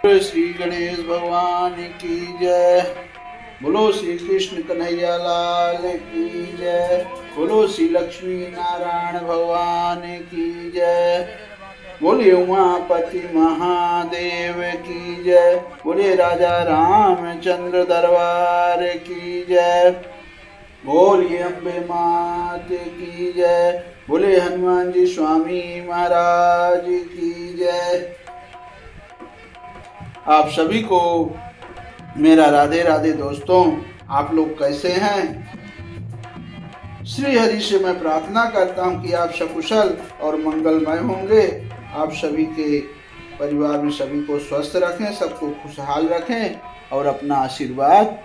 श्री गणेश भगवान की जय। बोलो श्री कृष्ण कन्हैया लाल की जय। बोलो श्री लक्ष्मी नारायण भगवान की जय। बोलिए उमापति महादेव की जय। बोलिए राजा रामचंद्र दरबार की जय। बोलिए अम्बे मात की जय। बोले हनुमान जी स्वामी महाराज की जय। आप सभी को मेरा राधे राधे। दोस्तों, आप लोग कैसे हैं? श्री हरि से मैं प्रार्थना करता हूं कि आप सकुशल और मंगलमय होंगे। आप सभी के परिवार में सभी को स्वस्थ रखें, सबको खुशहाल रखें और अपना आशीर्वाद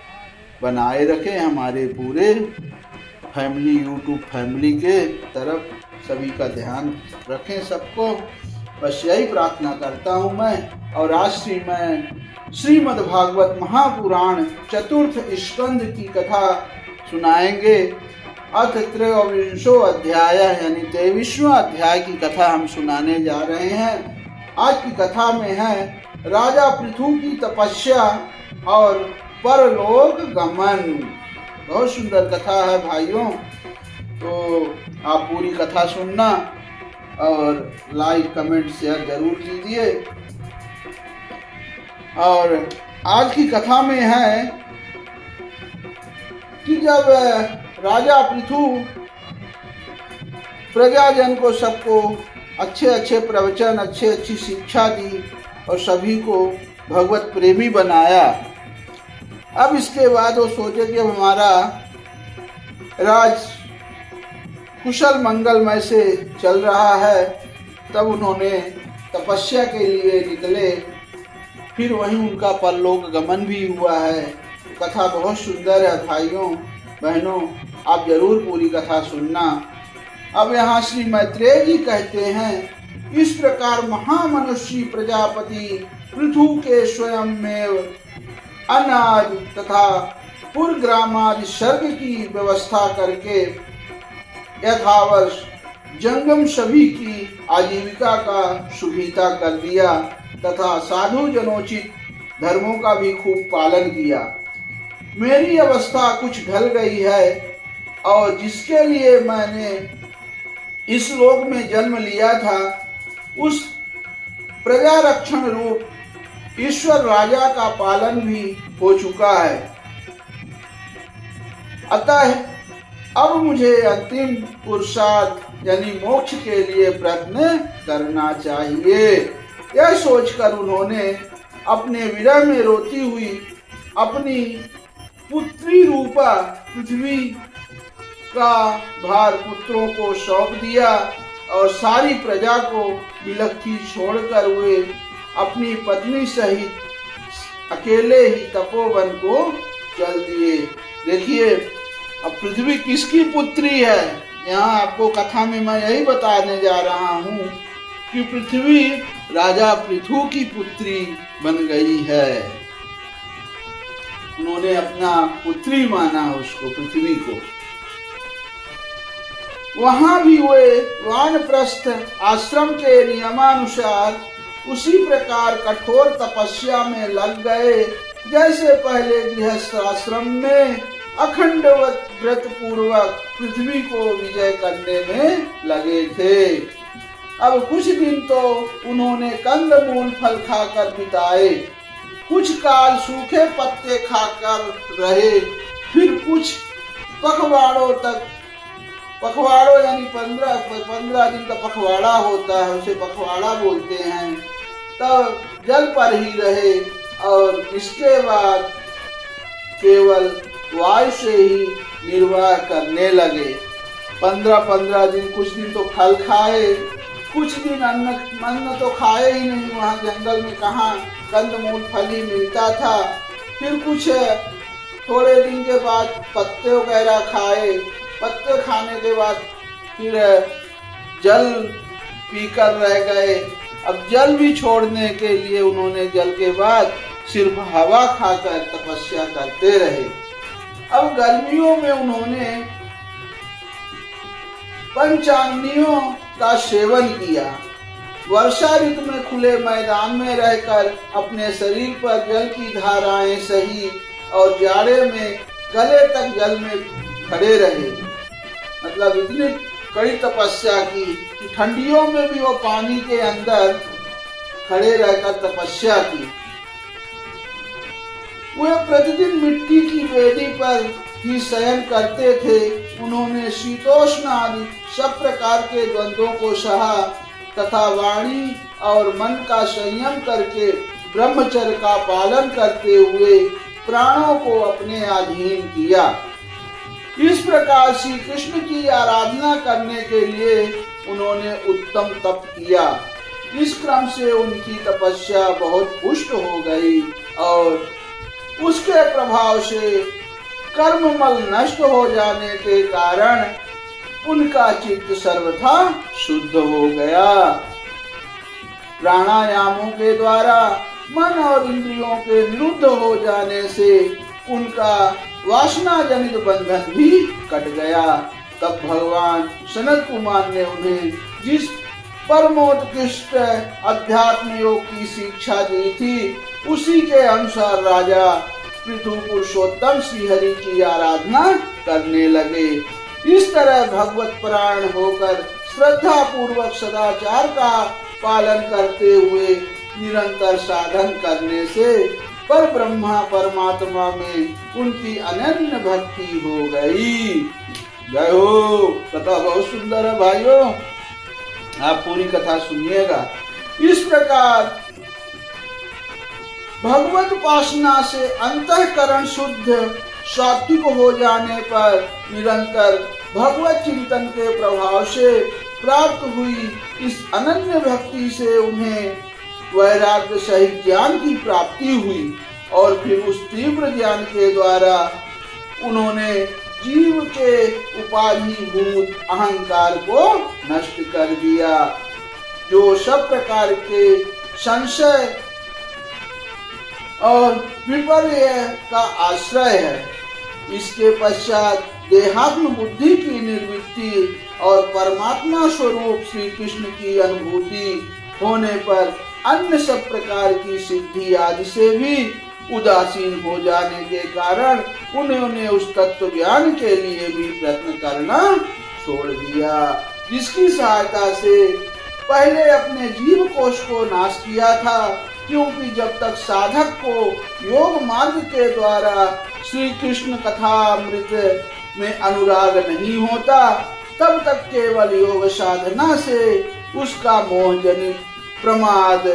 बनाए रखें। हमारे पूरे फैमिली, यूट्यूब फैमिली के तरफ सभी का ध्यान रखें सबको। बस यही प्रार्थना करता हूँ मैं। और आज मैं श्रीमद् भागवत महापुराण चतुर्थ स्कंद की कथा सुनाएंगे। अथ त्रयोविंशो अध्याय यानी 23वां अध्याय की कथा हम सुनाने जा रहे हैं। आज की कथा में है राजा पृथु की तपस्या और परलोक गमन। बहुत सुंदर कथा है भाइयों, तो आप पूरी कथा सुनना और लाइक कमेंट शेयर जरूर कीजिए। और आज की कथा में है कि जब राजा पृथु प्रजाजन को सबको अच्छे अच्छे प्रवचन, अच्छी शिक्षा दी और सभी को भगवत प्रेमी बनाया। अब इसके बाद वो सोचे कि अब हमारा राज कुशल मंगलमय से चल रहा है। तब उन्होंने तपस्या के लिए निकले। फिर वहीं उनका परलोक गमन भी हुआ है। कथा बहुत सुंदर है भाइयों बहनों, आप जरूर पूरी कथा सुनना। अब यहाँ श्री मैत्रेय जी कहते हैं, इस प्रकार महामनुष्य प्रजापति पृथु के स्वयं में अनाज तथा पुरग्रामादि सर्ग की व्यवस्था करके यथावर्ष जंगम सभी की आजीविका का सुविधा कर दिया तथा साधु जनोचित धर्मों का भी खूब पालन किया। मेरी अवस्था कुछ ढल गई है और जिसके लिए मैंने इस लोक में जन्म लिया था, उस प्रजा रक्षण रूप ईश्वर राजा का पालन भी हो चुका है। अतः अब मुझे अंतिम पुरुषार्थ यानी मोक्ष के लिए प्रयत्न करना चाहिए। यह सोचकर उन्होंने अपने विरह में रोती हुई अपनी पुत्री रूपा पृथ्वी का भार पुत्रों को सौंप दिया और सारी प्रजा को विलख्खी छोड़कर वे अपनी पत्नी सहित अकेले ही तपोवन को चल दिए। देखिए, अब पृथ्वी किसकी पुत्री है? यहाँ आपको कथा में मैं यही बताने जा रहा हूँ कि पृथ्वी राजा पृथु की पुत्री बन गई है। उन्होंने अपना पुत्री माना उसको, पृथ्वी को। वहां भी वे वानप्रस्थ आश्रम के नियमानुसार उसी प्रकार कठोर तपस्या में लग गए जैसे पहले गृहस्थ आश्रम में अखंड व्रत पूर्वक पृथ्वी को विजय करने में लगे थे। अब कुछ दिन तो उन्होंने कंदमूल फल खाकर बिताए, कुछ काल सूखे पत्ते खाकर रहे, फिर कुछ पखवाड़ों यानी 15 दिन का पखवाड़ा होता है, उसे पखवाड़ा बोलते हैं, तब जल पर ही रहे और इसके बाद केवल वायु से ही निर्वाह करने लगे। 15 दिन, कुछ दिन तो फल खाए, कुछ दिन अन्न तो खाए ही नहीं। वहाँ जंगल में कहाँ कंदमूल फल ही मिलता था। फिर कुछ थोड़े दिन के बाद पत्ते वगैरह खाए। पत्ते खाने के बाद फिर जल पीकर रह गए। अब जल भी छोड़ने के लिए उन्होंने जल के बाद सिर्फ हवा खाकर तपस्या करते रहे। अब गर्मियों में उन्होंने पंचाग्नियों का सेवन किया। वर्षा ऋतु में खुले मैदान में रहकर अपने शरीर पर जल की धाराएं सही और जाड़े में गले तक जल में खड़े रहे। मतलब इतनी कड़ी तपस्या की कि ठंडियों में भी वो पानी के अंदर खड़े रहकर तपस्या की। वे प्रतिदिन मिट्टी की वेदी पर ही शयन करते थे। उन्होंने शीतोष्ण आदि सब प्रकार के द्वंद्वों को सहा तथा वाणी और मन का संयम करके ब्रह्मचर्य का पालन करते हुए प्राणों को अपने अधीन किया। इस प्रकार श्री कृष्ण की आराधना करने के लिए उन्होंने उत्तम तप किया। इस क्रम से उनकी तपस्या बहुत पुष्ट हो गई और उसके प्रभाव से कर्ममल नष्ट हो जाने के कारण उनका चित्त सर्वथा शुद्ध हो गया। प्राणायामों के द्वारा मन और इंद्रियों के निरुद्ध हो जाने से उनका वासना जनित बंधन भी कट गया। तब भगवान सनत कुमार ने उन्हें जिस परमोत्कृष्ट अध्यात्म योग की शिक्षा दी थी उसी के अनुसार राजा पृथु पुरुषोत्तम श्री हरि की आराधना करने लगे। इस तरह भगवत परायण होकर श्रद्धा पूर्वक सदाचार का पालन करते हुए निरंतर साधन करने से पर ब्रह्मा परमात्मा में उनकी अनन्य भक्ति हो गई। जय हो। कथा बहुत सुंदर है भाइयों, आप पूरी कथा सुनिएगा। इस प्रकार भगवत उपासना से अंतःकरण शुद्ध सात्विक हो जाने पर निरंतर भगवत चिंतन के प्रभाव से प्राप्त हुई इस अनन्य भक्ति से उन्हें वैराग्य सहित ज्ञान की प्राप्ति हुई और फिर उस तीव्र ज्ञान के द्वारा उन्होंने जीव के उपाधिभूत अहंकार को नष्ट कर दिया, जो सब प्रकार के संशय और विपर्य का आश्रय है। इसके पश्चात देहात्म बुद्धि की निर्वृत्ति और परमात्मा स्वरूप श्री कृष्ण की अनुभूति होने पर अन्य सब प्रकार की सिद्धि आदि से भी उदासीन हो जाने के कारण उन्होंने उस तत्व ज्ञान के लिए भी प्रयत्न करना छोड़ दिया, जिसकी सहायता से पहले अपने जीव कोश को नाश किया था। क्योंकि जब तक साधक को योग मार्ग के द्वारा श्री कृष्ण कथा अमृत में अनुराग नहीं होता, तब तक केवल योग साधना से उसका मोह जनित प्रमाद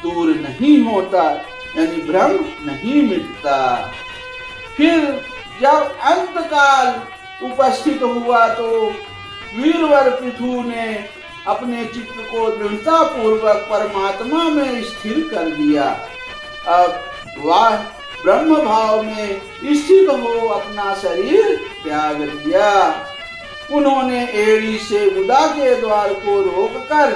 दूर नहीं होता, यानी भ्रम नहीं मिटता। फिर जब अंतकाल उपस्थित हुआ तो वीरवर पृथु ने अपने चित्त को दृढ़ता पूर्वक परमात्मा में स्थिर कर दिया। अब वह ब्रह्म भाव में स्थित हो अपना शरीर त्याग दिया। उन्होंने एड़ी से उदा के द्वार को रोककर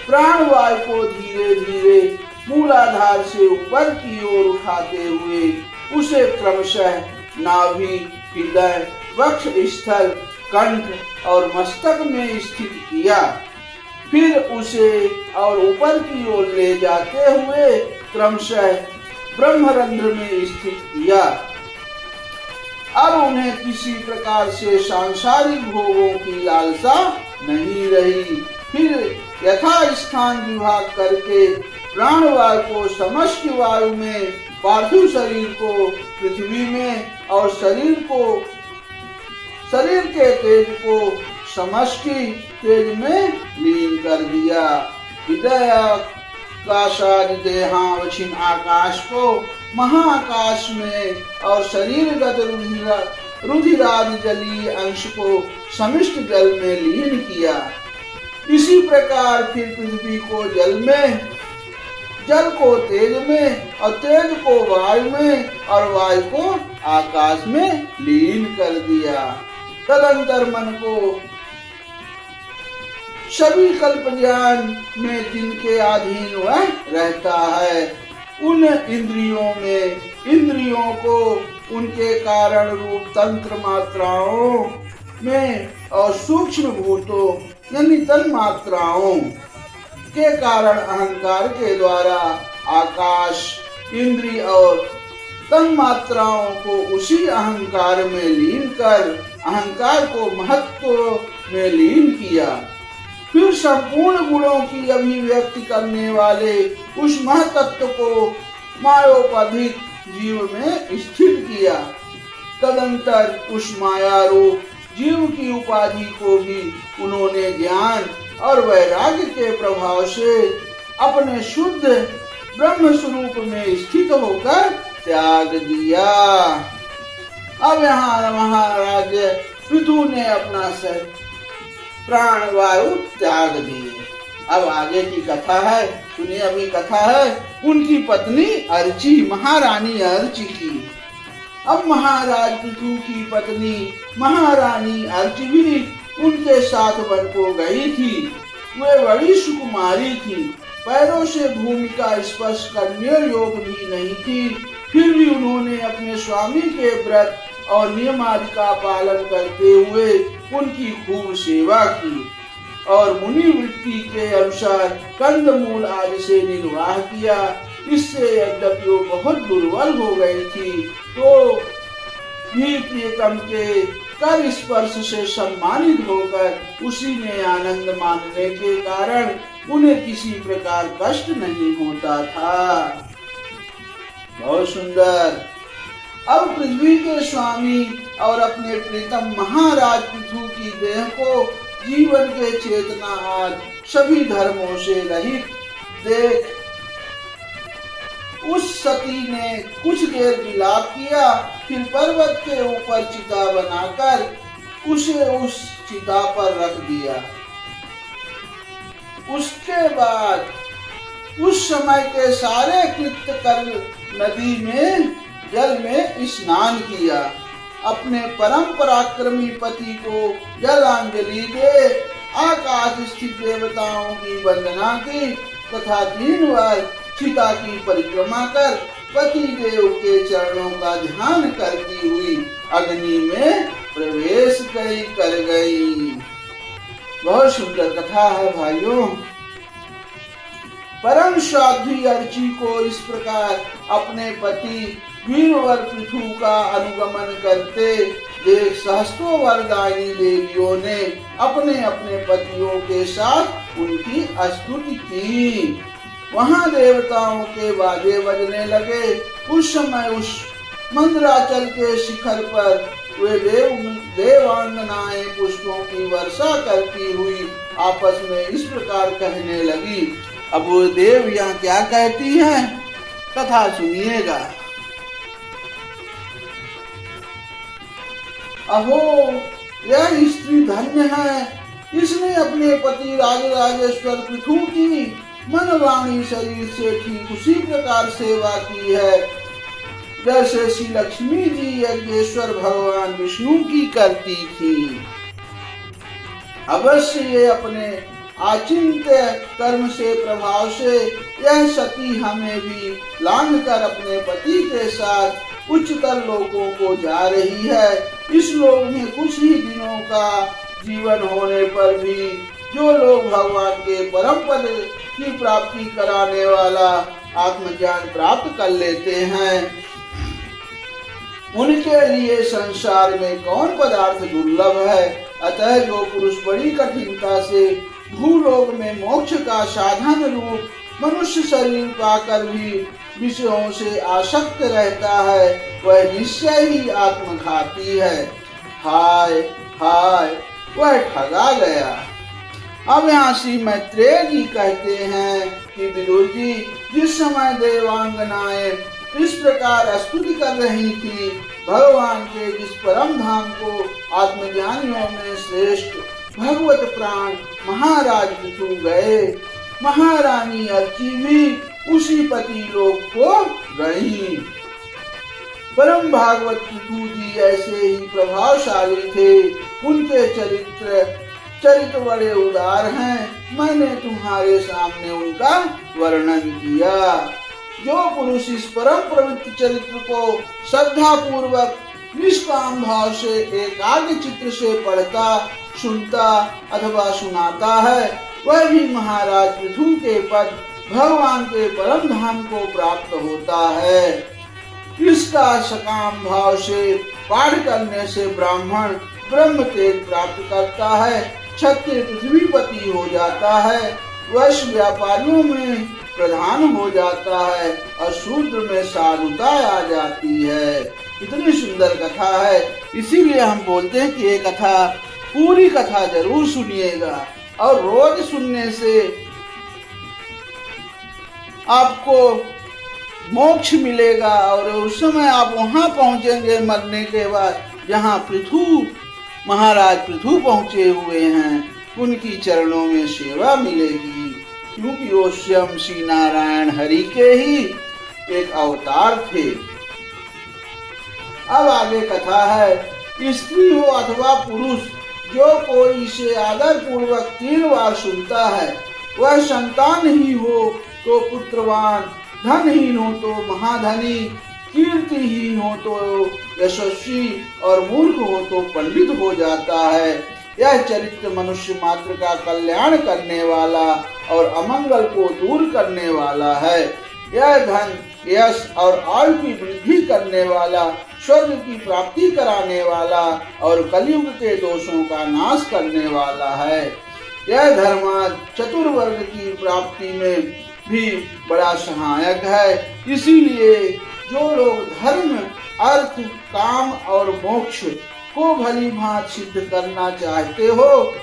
प्राणवायु को धीरे धीरे मूलाधार से ऊपर की ओर उठाते हुए उसे क्रमशः नाभि, हृदय, वक्ष स्थल, कंठ और मस्तक में स्थित किया। फिर उसे और ऊपर की ओर ले जाते हुए क्रमशः ब्रह्मरंध्र में स्थित किया। अब उन्हें किसी प्रकार से सांसारिक भोगों की लालसा नहीं रही। फिर यथा स्थान विभाग करके प्राणवायु को समष्टि वायु में, पार्थिव शरीर को पृथ्वी में और शरीर के तेज को समष्टि तेज में लीन कर दिया। हृदय आकाशादि देहावच्छिन्न आकाश को महाकाश में और शरीरगत रुधिरादि जलीय अंश को समिष्ट जल में लीन किया। इसी प्रकार फिर पृथ्वी को जल में, जल को तेज में और तेज को वायु में और वायु को आकाश में लीन कर दिया। तदंतर मन को सभी कल्प ज्ञान में जिनके अधीन वह रहता है, उन इंद्रियों में इंद्रियों को उनके कारण रूप तंत्र मात्राओं में और सूक्ष्म भूतों यानी तन मात्राओं के कारण अहंकार के द्वारा आकाश, इंद्रिय और तन्मात्राओं को उसी अहंकार में लीन कर अहंकार को महत्व में लीन किया। फिर संपूर्ण गुणों की अभिव्यक्ति करने वाले उस महतत्व को मायोपाधिक जीव में स्थित किया। तदंतर उस माया रूप जीव की उपाधि को भी उन्होंने ज्ञान और वैराग्य के प्रभाव से अपने शुद्ध ब्रह्म स्वरूप में स्थित होकर त्याग दिया। अब यहाँ महाराज पृथु ने अपना प्राण वायु त्याग दिए। अब आगे की कथा है, सुनिए। अभी कथा है उनकी पत्नी अर्ची, महारानी अर्ची की। अब महाराज पृथु की पत्नी महारानी अर्ची भी उनके साथ वन को गई थी। वे बड़ी सुकुमारी थी, पैरों से भूमि का स्पर्श करने योग भी नहीं थी। फिर भी उन्होंने अपने स्वामी के व्रत और नियम आदि का पालन करते हुए उनकी खूब सेवा की और मुनि वृत्ति के अनुसार कंदमूल आदि से निर्वाह किया। इससे यद्यपि वो बहुत दुर्बल हो गई थी तो भी प्रियतम के कर स्पर्श से सम्मानित होकर उसी में आनंद मानने के कारण उन्हें किसी प्रकार कष्ट नहीं होता था। बहुत सुंदर। अब पृथ्वी के स्वामी और अपने प्रीतम महाराज पृथु की देह को जीवन के चेतना आदि सभी धर्मों से रहित देख उस सती ने कुछ देर विलाप किया। फिर पर्वत के ऊपर चिता बनाकर उसे उस चिता पर रख दिया। उसके बाद उस समय के सारे कृत्य कर नदी में जल में स्नान किया। अपने परम पराक्रमी पति को जलांजलि दे आकाश स्थित देवताओं की वंदना की तथा 3 बार चिता की परिक्रमा कर पति देव के चरणों का ध्यान करती हुई अग्नि में प्रवेश कर गई। बहुत सुंदर कथा है भाइयों। परम साध्वी अर्ची को इस प्रकार अपने पति वीरवर पृथु का अनुगमन करते देख सहस्त्रों वरदायिनी देवियों ने अपने अपने पतियों के साथ उनकी स्तुति की। वहां देवताओं के बाजे बजने लगे। उस समय उस मंदराचल के शिखर पर वे देवांगनाएं पुष्पों की वर्षा करती हुई आपस में इस प्रकार कहने लगी। अब वो देव यहाँ क्या कहती हैं, कथा सुनिएगा। अहो, यह स्त्री धन्य है, इसने अपने पति राजराजेश्वर पृथु की मन वाणी शरीर से ठीक उसी प्रकार सेवा की है जैसे श्री लक्ष्मी जी यज्ञेश्वर भगवान विष्णु की करती थी। अवश्य ये अपने आचिंत्य कर्म से प्रभाव से यह सती हमें भी लांघ कर अपने पति के साथ उच्चतर लोकों को जा रही है। इस लोक में कुछ ही दिनों का जीवन होने पर भी जो लोग भगवान के परम पद की प्राप्ति कराने वाला आत्मज्ञान प्राप्त कर लेते हैं, उनके लिए संसार में कौन पदार्थ दुर्लभ है। अतः जो पुरुष बड़ी कठिनता से भूलोक में मोक्ष का साधन रूप मनुष्य शरीर पाकर भी विषयों से आसक्त रहता है, वह निश्चय ही आत्मघाती है। हाय हाय, वह ठगा गया। अब यहाँ श्री मैत्रेय जी कहते हैं कि विदुर जी, जिस समय देवांगनाएं इस प्रकार स्तुति कर रही थी, भगवान के जिस परम धाम को आत्मज्ञानियों में श्रेष्ठ भगवत प्राण महाराज पृथु गए, महारानी अर्ची भी उसी पति लोक को गई। परम भागवत पृथु जी ऐसे ही प्रभावशाली थे। उनके चरित्र बड़े उदार हैं। मैंने तुम्हारे सामने उनका वर्णन किया। जो पुरुष इस परम पवित्र चरित्र को श्रद्धा पूर्वक निष्काम भाव से एकाग्र चित्त से पढ़ता, सुनता अथवा सुनाता है, वह भी महाराज पृथु के पद भगवान के परम धाम को प्राप्त होता है। इसका सकाम भाव से पाठ करने से ब्राह्मण ब्रह्म तेज प्राप्त करता है, क्षत्रिय पृथ्वीपति हो जाता है, वैश्य व्यापारियों में प्रधान हो जाता है और शूद्र में साधुता आ जाती है। इतनी सुंदर कथा है, इसीलिए हम बोलते हैं कि ये कथा, पूरी कथा जरूर सुनिएगा और रोज सुनने से आपको मोक्ष मिलेगा और उस समय आप वहां पहुंचेंगे मरने के बाद जहां पृथु महाराज पृथु पहुंचे हुए हैं, उनकी चरणों में सेवा मिलेगी, क्योंकि वो स्वयं श्री नारायण हरि के ही एक अवतार थे। अब आगे कथा है, स्त्री हो अथवा पुरुष, जो कोई इसे आदर पूर्वक 3 बार सुनता है, वह संतानहीन हो तो पुत्रवान, धनहीन हो तो महाधनी, कीर्तिहीन हो तो यशस्वी और मूर्ख हो तो पंडित हो जाता है। यह चरित्र मनुष्य मात्र का कल्याण करने वाला और अमंगल को दूर करने वाला है। यह धन, यश और आयु की वृद्धि करने वाला, स्वर्ग की प्राप्ति कराने वाला और कलयुग के दोषों का नाश करने वाला है। यह धर्मार्थ चतुर्वर्ग की प्राप्ति में भी बड़ा सहायक है। इसीलिए जो लोग धर्म, अर्थ, काम और मोक्ष को भली भांति सिद्ध करना चाहते हो,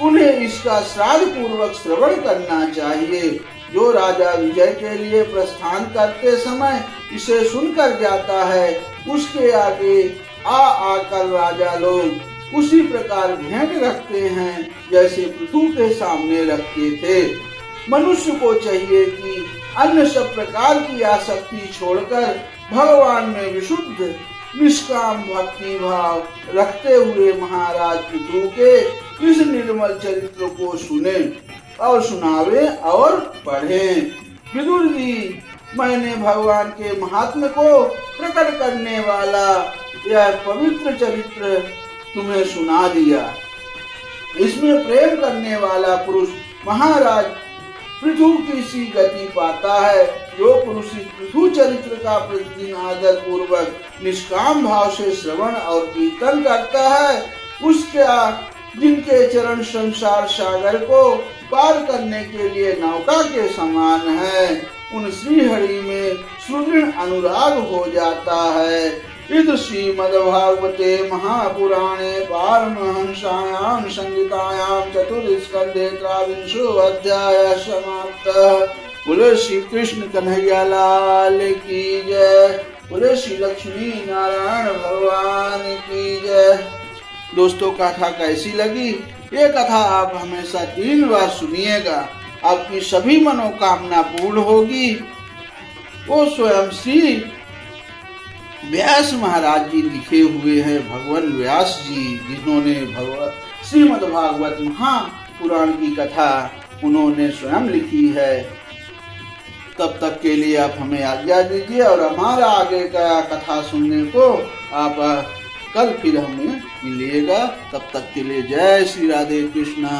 उन्हें इसका श्राद्ध पूर्वक श्रवण करना चाहिए। जो राजा विजय के लिए प्रस्थान करते समय इसे सुनकर जाता है, उसके आगे आकर राजा लोग उसी प्रकार भेंट रखते हैं जैसे पृथु के सामने रखते थे। मनुष्य को चाहिए कि अन्य सब प्रकार की आसक्ति छोड़कर भगवान में विशुद्ध निष्काम भक्ति भाव रखते हुए महाराज पृथु के इस निर्मल चरित्र को सुने और सुनावे और पढ़े। विदुर जी, मैंने भगवान के महात्म्य को प्रकट करने वाला यह पवित्र चरित्र तुम्हें सुना दिया। इसमें प्रेम करने वाला पुरुष महाराज पृथु की सी गति पाता है। जो पुरुष पृथु चरित्र का प्रतिदिन आदर पूर्वक निष्काम भाव से श्रवण और कीर्तन करता है, उसका जिनके चरण संसार सागर को पार करने के लिए नौका के समान है, उन श्री हरि में सुदृढ़ अनुराग हो जाता है। इद श्रीमद्भागवते महापुराणे पारमहंस्यां संहितायां चतुर्स्कन्धे 23 अध्याय समाप्तः। बोले श्री कृष्ण कन्हैया लाल की जय। बोले श्री लक्ष्मी नारायण भगवान की जय। दोस्तों, कथा कैसी लगी? ये कथा आप हमेशा 3 बार सुनिएगा, आपकी सभी मनोकामना पूर्ण होगी। वो स्वयं श्री व्यास महाराज जी लिखे हुए हैं, भगवान व्यास जी, जिन्होंने श्रीमद्भागवत महापुराण की कथा उन्होंने स्वयं लिखी है। तब तक के लिए आप हमें आज्ञा दीजिए और हमारा आगे का कथा सुनने को आप कल फिर हमें मिलिएगा। तब तक के लिए जय श्री राधे कृष्णा।